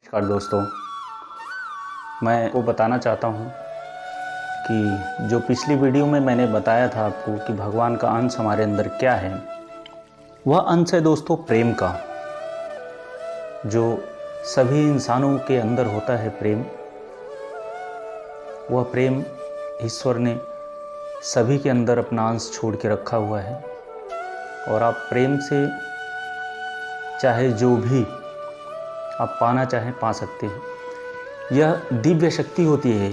नमस्कार दोस्तों, मैं आपको बताना चाहता हूँ कि जो पिछली वीडियो में मैंने बताया था आपको कि भगवान का अंश हमारे अंदर क्या है, वह अंश है दोस्तों प्रेम का। जो सभी इंसानों के अंदर होता है प्रेम, वह प्रेम ईश्वर ने सभी के अंदर अपना अंश छोड़ के रखा हुआ है। और आप प्रेम से चाहे जो भी आप पाना चाहें पा सकते हैं। यह दिव्य शक्ति होती है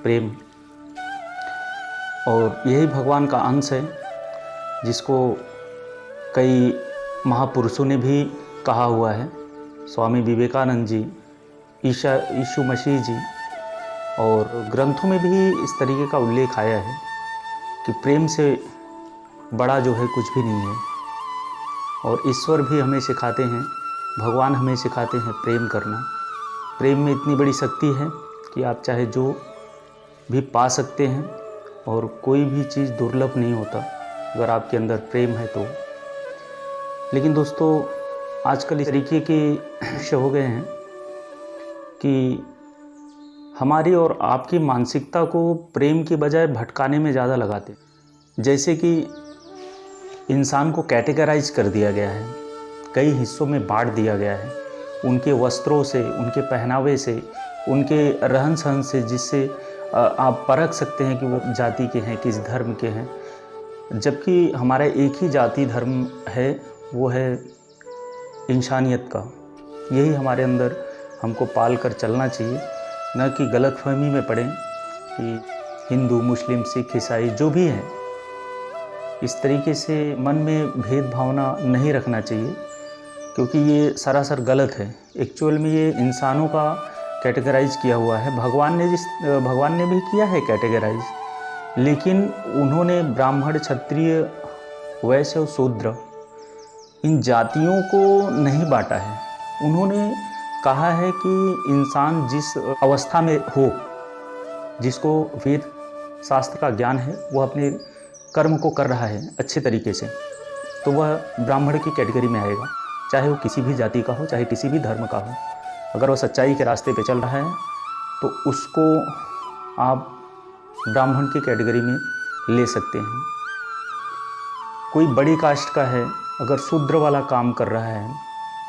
प्रेम, और यही भगवान का अंश है, जिसको कई महापुरुषों ने भी कहा हुआ है। स्वामी विवेकानंद जी, यीशु मसीह जी, और ग्रंथों में भी इस तरीके का उल्लेख आया है कि प्रेम से बड़ा जो है कुछ भी नहीं है। और ईश्वर भी हमें सिखाते हैं, भगवान हमें सिखाते हैं प्रेम करना। प्रेम में इतनी बड़ी शक्ति है कि आप चाहे जो भी पा सकते हैं, और कोई भी चीज़ दुर्लभ नहीं होता अगर आपके अंदर प्रेम है तो। लेकिन दोस्तों, आजकल इस तरीके के विषय हो गए हैं कि हमारी और आपकी मानसिकता को प्रेम के बजाय भटकाने में ज़्यादा लगाते हैं। जैसे कि इंसान को कैटेगराइज कर दिया गया है, कई हिस्सों में बांट दिया गया है, उनके वस्त्रों से, उनके पहनावे से, उनके रहन सहन से, जिससे आप परख सकते हैं कि वो जाति के हैं, किस धर्म के हैं। जबकि हमारा एक ही जाति धर्म है, वो है इंसानियत का। यही हमारे अंदर हमको पाल कर चलना चाहिए, न कि गलतफहमी में पड़ें कि हिंदू, मुस्लिम, सिख, ईसाई जो भी हैं, इस तरीके से मन में भेदभावना नहीं रखना चाहिए, क्योंकि ये सरासर गलत है। एक्चुअल में ये इंसानों का कैटेगराइज किया हुआ है। भगवान ने भी किया है कैटेगराइज, लेकिन उन्होंने ब्राह्मण, क्षत्रिय, वैश्य और शूद्र, इन जातियों को नहीं बांटा है। उन्होंने कहा है कि इंसान जिस अवस्था में हो, जिसको वेद शास्त्र का ज्ञान है, वह अपने कर्म को कर रहा है अच्छे तरीके से, तो वह ब्राह्मण की कैटेगरी में आएगा, चाहे वो किसी भी जाति का हो, चाहे किसी भी धर्म का हो। अगर वह सच्चाई के रास्ते पे चल रहा है तो उसको आप ब्राह्मण की कैटेगरी में ले सकते हैं। कोई बड़ी कास्ट का है, अगर शूद्र वाला काम कर रहा है,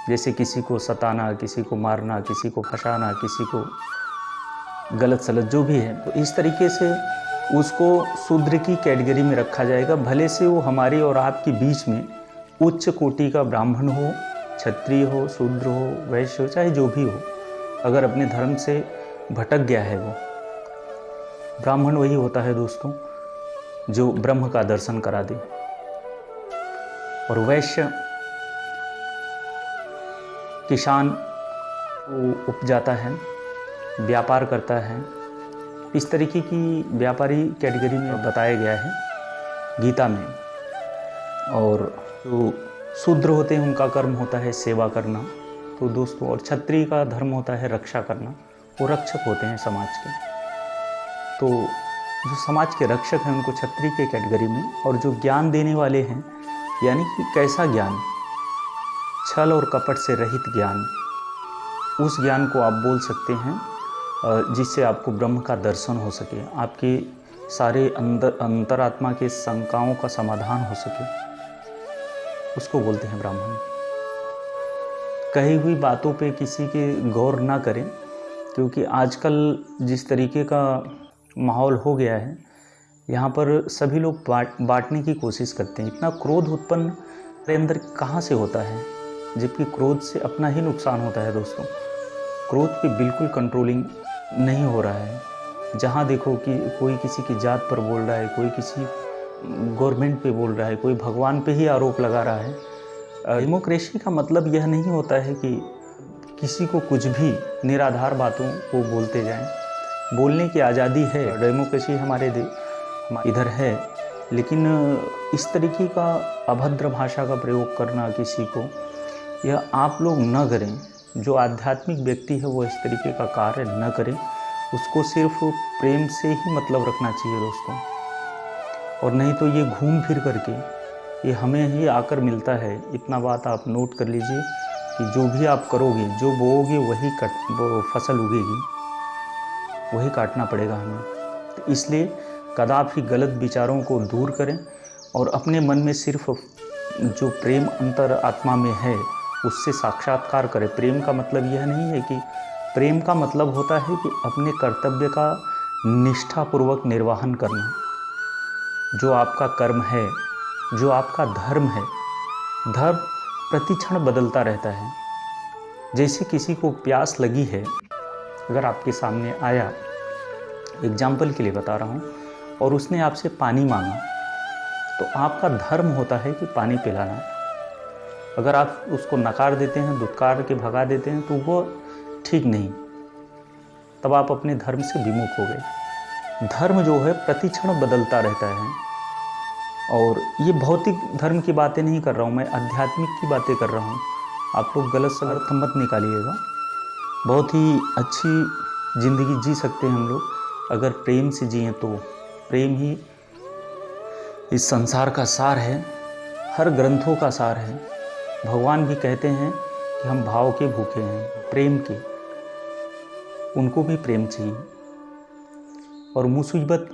जैसे किसी को सताना, किसी को मारना, किसी को फंसाना, किसी को गलत सलत जो भी है, तो इस तरीके से उसको शूद्र की कैटेगरी में रखा जाएगा। भले से वो हमारे और आपके बीच में उच्च कोटि का ब्राह्मण हो, क्षत्रिय हो, शूद्र हो, वैश्य हो, चाहे जो भी हो, अगर अपने धर्म से भटक गया है, वो ब्राह्मण वही होता है दोस्तों जो ब्रह्म का दर्शन करा दे। और वैश्य किसान वो उपजाता है, व्यापार करता है। इस तरीके की व्यापारी कैटेगरी में बताया गया है गीता में। और जो शूद्र होते हैं, उनका कर्म होता है सेवा करना, तो दोस्तों, और क्षत्रिय का धर्म होता है रक्षा करना। वो रक्षक होते हैं समाज के। तो जो समाज के रक्षक हैं, उनको क्षत्रिय के कैटेगरी में। और जो ज्ञान देने वाले हैं, यानी कि कैसा ज्ञान, छल और कपट से रहित ज्ञान, उस ज्ञान को आप बोल सकते हैं, जिससे आपको ब्रह्म का दर्शन हो सके, आपके सारे अंतरात्मा के शंकाओं का समाधान हो सके, उसको बोलते हैं ब्राह्मण। कही हुई बातों पे किसी के गौर ना करें, क्योंकि आजकल जिस तरीके का माहौल हो गया है, यहाँ पर सभी लोग बांटने की कोशिश करते हैं। इतना क्रोध उत्पन्न हमारे अंदर कहाँ से होता है, जबकि क्रोध से अपना ही नुकसान होता है दोस्तों। क्रोध पे बिल्कुल कंट्रोलिंग नहीं हो रहा है। जहाँ देखो कि कोई किसी की जात पर बोल रहा है, कोई किसी गवर्नमेंट पे बोल रहा है, कोई भगवान पे ही आरोप लगा रहा है। डेमोक्रेसी का मतलब यह नहीं होता है कि किसी को कुछ भी निराधार बातों को बोलते जाएं। बोलने की आज़ादी है, डेमोक्रेसी हमारे इधर है, लेकिन इस तरीके का अभद्र भाषा का प्रयोग करना किसी को, यह आप लोग न करें। जो आध्यात्मिक व्यक्ति है वो इस तरीके का कार्य न करें। उसको सिर्फ प्रेम से ही मतलब रखना चाहिए दोस्तों, और नहीं तो ये घूम फिर करके ये हमें ही आकर मिलता है। इतना बात आप नोट कर लीजिए कि जो भी आप करोगे, जो बोओगे वही वो फसल उगेगी, वही काटना पड़ेगा हमें। तो इसलिए कदापि गलत विचारों को दूर करें और अपने मन में सिर्फ जो प्रेम अंतर आत्मा में है उससे साक्षात्कार करें। प्रेम का मतलब यह नहीं है कि, प्रेम का मतलब होता है कि अपने कर्तव्य का निष्ठापूर्वक निर्वहन करना। जो आपका कर्म है, जो आपका धर्म है, धर्म प्रतिक्षण बदलता रहता है। जैसे किसी को प्यास लगी है, अगर आपके सामने आया, एग्जाम्पल के लिए बता रहा हूँ, और उसने आपसे पानी मांगा, तो आपका धर्म होता है कि पानी पिलाना। अगर आप उसको नकार देते हैं, दुत्कार के भगा देते हैं, तो वो ठीक नहीं, तब आप अपने धर्म से विमुख हो गए। धर्म जो है प्रतिक्षण बदलता रहता है। और ये भौतिक धर्म की बातें नहीं कर रहा हूँ मैं, आध्यात्मिक की बातें कर रहा हूँ। आप लोग गलत सलत मत निकालिएगा। बहुत ही अच्छी ज़िंदगी जी सकते हैं हम लोग अगर प्रेम से जिएं तो। प्रेम ही इस संसार का सार है, हर ग्रंथों का सार है। भगवान भी कहते हैं कि हम भाव के भूखे हैं, प्रेम के। उनको भी प्रेम चाहिए। और मुसीबत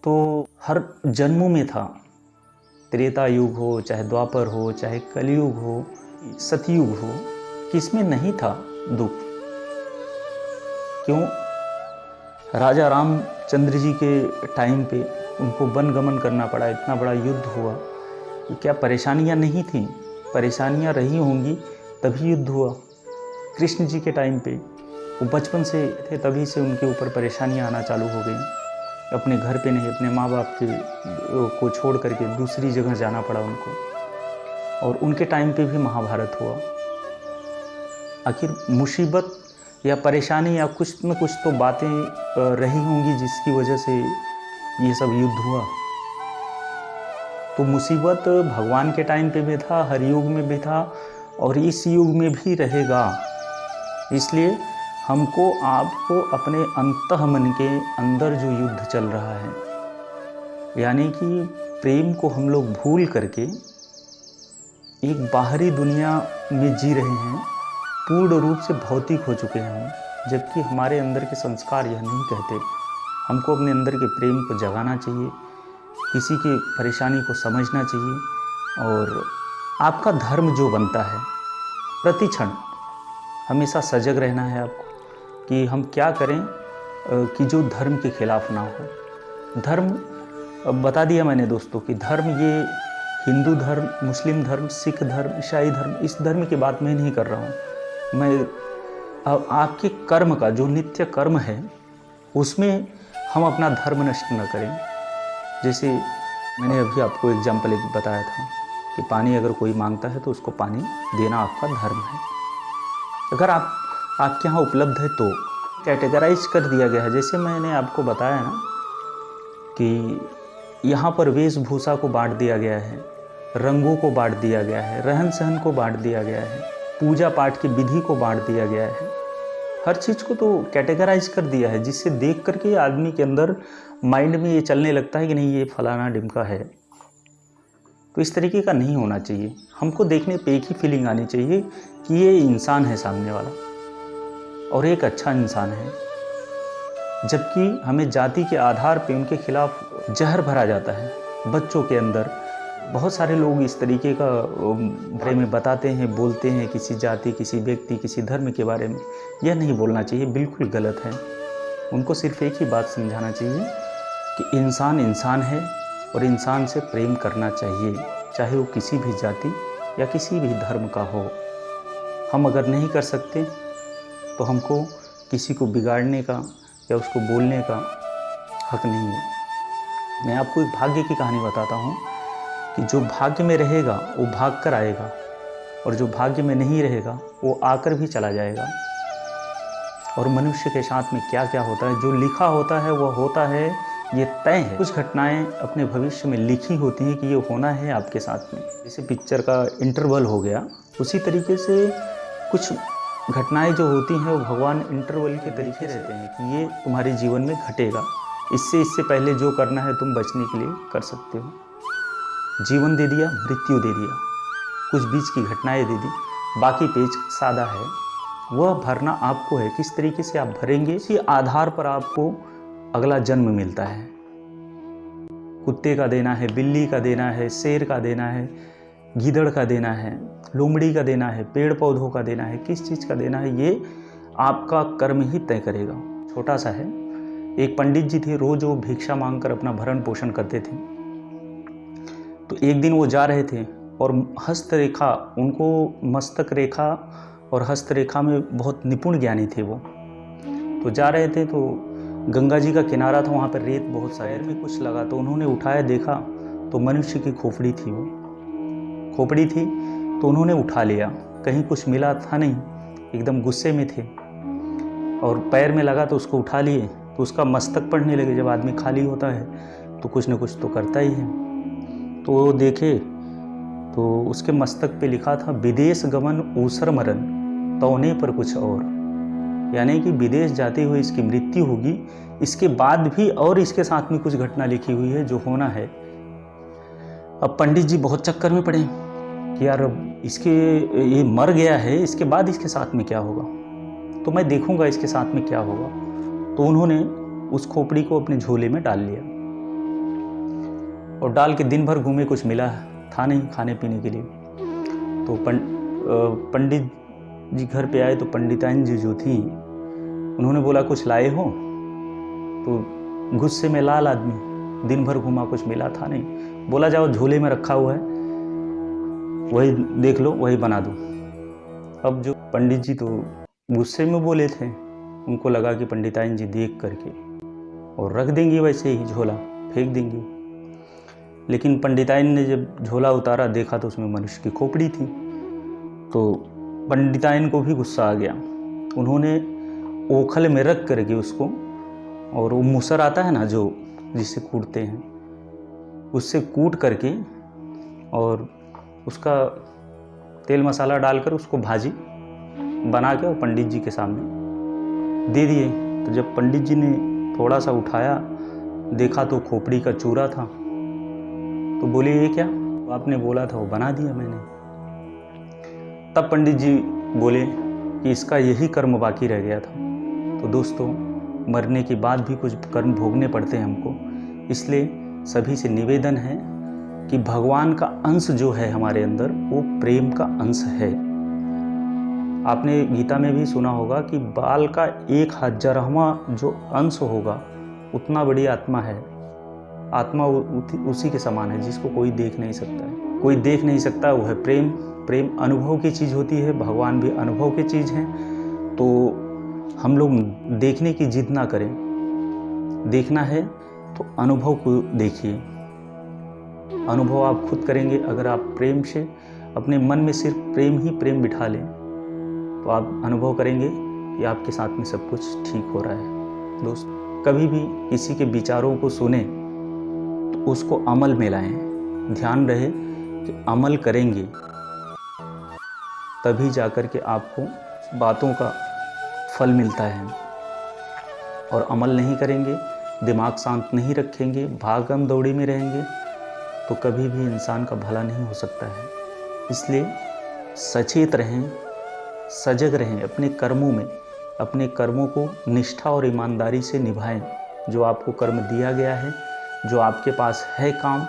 तो हर जन्मों में था, त्रेता युग हो, चाहे द्वापर हो, चाहे कलयुग हो, सतयुग हो, किसमें नहीं था दुख? क्यों? राजा रामचंद्र जी के टाइम पे उनको वन गमन करना पड़ा, इतना बड़ा युद्ध हुआ। क्या परेशानियां नहीं थी? परेशानियां रही होंगी तभी युद्ध हुआ। कृष्ण जी के टाइम पे वो बचपन से थे, तभी से उनके ऊपर परेशानियां आना चालू हो गई। अपने घर पे नहीं, अपने माँ बाप के को छोड़ करके दूसरी जगह जाना पड़ा उनको। और उनके टाइम पे भी महाभारत हुआ। आखिर मुसीबत या परेशानी या कुछ न कुछ तो बातें रही होंगी जिसकी वजह से ये सब युद्ध हुआ। तो मुसीबत भगवान के टाइम पे भी था, हर युग में भी था, और इस युग में भी रहेगा। इसलिए हमको आपको अपने अंतःमन के अंदर जो युद्ध चल रहा है, यानी कि प्रेम को हम लोग भूल करके एक बाहरी दुनिया में जी रहे हैं, पूर्ण रूप से भौतिक हो चुके हैं हम, जबकि हमारे अंदर के संस्कार यह नहीं कहते। हमको अपने अंदर के प्रेम को जगाना चाहिए, किसी की परेशानी को समझना चाहिए। और आपका धर्म जो बनता है, प्रतिक्षण हमेशा सजग रहना है आपको कि हम क्या करें कि जो धर्म के खिलाफ ना हो। धर्म बता दिया मैंने दोस्तों कि धर्म ये हिंदू धर्म, मुस्लिम धर्म, सिख धर्म, ईसाई धर्म, इस धर्म की बात मैं नहीं कर रहा हूँ। मैं आपके कर्म का जो नित्य कर्म है उसमें हम अपना धर्म नष्ट न करें। जैसे मैंने अभी आपको एग्जाम्पल एक बताया था कि पानी अगर कोई मांगता है तो उसको पानी देना आपका धर्म है। अगर आपके यहाँ उपलब्ध है तो कैटेगराइज कर दिया गया है। जैसे मैंने आपको बताया ना कि यहाँ पर वेशभूषा को बांट दिया गया है, रंगों को बांट दिया गया है, रहन सहन को बांट दिया गया है, पूजा पाठ की विधि को बांट दिया गया है। हर चीज़ को तो कैटेगराइज कर दिया है, जिससे देख करके आदमी के अंदर माइंड में ये चलने लगता है कि नहीं, ये फलाना डिमका है। तो इस तरीके का नहीं होना चाहिए। हमको देखने पे एक ही फीलिंग आनी चाहिए कि ये इंसान है सामने वाला और एक अच्छा इंसान है। जबकि हमें जाति के आधार पे उनके खिलाफ जहर भरा जाता है। बच्चों के अंदर बहुत सारे लोग इस तरीके का बारे में बताते हैं, बोलते हैं किसी जाति, किसी व्यक्ति, किसी धर्म के बारे में। यह नहीं बोलना चाहिए, बिल्कुल गलत है। उनको सिर्फ एक ही बात समझाना चाहिए कि इंसान इंसान है और इंसान से प्रेम करना चाहिए, चाहे वो किसी भी जाति या किसी भी धर्म का हो। हम अगर नहीं कर सकते तो हमको किसी को बिगाड़ने का या उसको बोलने का हक नहीं है। मैं आपको एक भाग्य की कहानी बताता हूँ कि जो भाग्य में रहेगा वो भाग कर आएगा, और जो भाग्य में नहीं रहेगा वो आकर भी चला जाएगा। और मनुष्य के साथ में क्या क्या होता है, जो लिखा होता है वो होता है, ये तय है। कुछ घटनाएं अपने भविष्य में लिखी होती हैं कि ये होना है आपके साथ में। जैसे पिक्चर का इंटरवल हो गया, उसी तरीके से कुछ घटनाएं जो होती हैं वो भगवान इंटरवल के तरीके रहते हैं कि ये तुम्हारे जीवन में घटेगा, इससे पहले जो करना है तुम बचने के लिए कर सकते हो। जीवन दे दिया, मृत्यु दे दिया, कुछ बीच की घटनाएं दे दी, बाकी पेज सादा है, वह भरना आपको है। किस तरीके से आप भरेंगे, इसी आधार पर आपको अगला जन्म मिलता है। कुत्ते का देना है, बिल्ली का देना है, शेर का देना है, गीदड़ का देना है, लोमड़ी का देना है, पेड़ पौधों का देना है, किस चीज़ का देना है, ये आपका कर्म ही तय करेगा। छोटा सा है, एक पंडित जी थे, रोज वो भिक्षा मांगकर अपना भरण पोषण करते थे। तो एक दिन वो जा रहे थे और हस्तरेखा, उनको मस्तक रेखा और हस्तरेखा में बहुत निपुण ज्ञानी थे वो। तो जा रहे थे तो गंगा जी का किनारा था, वहाँ पर रेत बहुत सारे में कुछ लगा, तो उन्होंने उठाया, देखा तो मनुष्य की खोपड़ी थी, वो खोपड़ी थी। तो उन्होंने उठा लिया, कहीं कुछ मिला था नहीं, एकदम गुस्से में थे, और पैर में लगा तो उसको उठा लिए। तो उसका मस्तक पढ़ने लगे। जब आदमी खाली होता है तो कुछ न कुछ तो करता ही है। तो वो देखे तो उसके मस्तक पे लिखा था, विदेश गमन ऊसर मरण तौने पर कुछ और, यानी कि विदेश जाते हुए इसकी मृत्यु होगी, इसके बाद भी और इसके साथ में कुछ घटना लिखी हुई है जो होना है। अब पंडित जी बहुत चक्कर में पड़े कि यार इसके, ये मर गया है, इसके बाद इसके साथ में क्या होगा, तो मैं देखूंगा इसके साथ में क्या होगा। तो उन्होंने उस खोपड़ी को अपने झोले में डाल लिया और डाल के दिन भर घूमे, कुछ मिला था नहीं खाने पीने के लिए। तो पंडित जी घर पे आए तो पंडिताइन जी जो थी, उन्होंने बोला कुछ लाए हो? तो गुस्से में लाल आदमी, दिन भर घूमा, कुछ मिला था नहीं। बोला जाओ झोले में रखा हुआ है, वही देख लो, वही बना दो। अब जो पंडित जी तो गुस्से में बोले थे, उनको लगा कि पंडिताइन जी देख करके और रख देंगी, वैसे ही झोला फेंक देंगी। लेकिन पंडिताइन ने जब झोला उतारा, देखा तो उसमें मनुष्य की खोपड़ी थी। तो पंडिताइन को भी गुस्सा आ गया। उन्होंने ओखल में रख करके उसको, और वो मूसर आता है ना जो जिससे कूटते हैं, उससे कूट करके और उसका तेल मसाला डालकर उसको भाजी बना के और पंडित जी के सामने दे दिए। तो जब पंडित जी ने थोड़ा सा उठाया, देखा तो खोपड़ी का चूरा था। तो बोले ये क्या? तो आपने बोला था, वो बना दिया मैंने। तब पंडित जी बोले कि इसका यही कर्म बाकी रह गया था। तो दोस्तों, मरने के बाद भी कुछ कर्म भोगने पड़ते हैं हमको, इसलिए सभी से निवेदन है कि भगवान का अंश जो है हमारे अंदर, वो प्रेम का अंश है। आपने गीता में भी सुना होगा कि बाल का 1000वां जो अंश होगा, उतना बड़ी आत्मा है। आत्मा उसी के समान है जिसको कोई देख नहीं सकता है। कोई देख नहीं सकता, वो है प्रेम। प्रेम अनुभव की चीज़ होती है, भगवान भी अनुभव की चीज़ है। तो हम लोग देखने की जिद ना करें, देखना है तो अनुभव को देखिए। अनुभव आप खुद करेंगे। अगर आप प्रेम से अपने मन में सिर्फ प्रेम ही प्रेम बिठा लें, तो आप अनुभव करेंगे कि आपके साथ में सब कुछ ठीक हो रहा है। दोस्त, कभी भी किसी के विचारों को सुने तो उसको अमल में लाएं। ध्यान रहे कि अमल करेंगे तभी जाकर के आपको बातों का फल मिलता है। और अमल नहीं करेंगे, दिमाग शांत नहीं रखेंगे, भागम दौड़ी में रहेंगे, तो कभी भी इंसान का भला नहीं हो सकता है। इसलिए सचेत रहें, सजग रहें अपने कर्मों में। अपने कर्मों को निष्ठा और ईमानदारी से निभाएं। जो आपको कर्म दिया गया है, जो आपके पास है काम,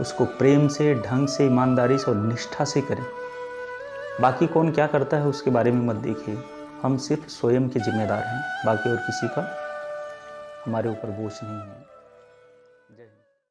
उसको प्रेम से, ढंग से, ईमानदारी से और निष्ठा से करें। बाकी कौन क्या करता है उसके बारे में मत देखिए। हम सिर्फ स्वयं के जिम्मेदार हैं, बाकी और किसी का हमारे ऊपर बोझ नहीं है।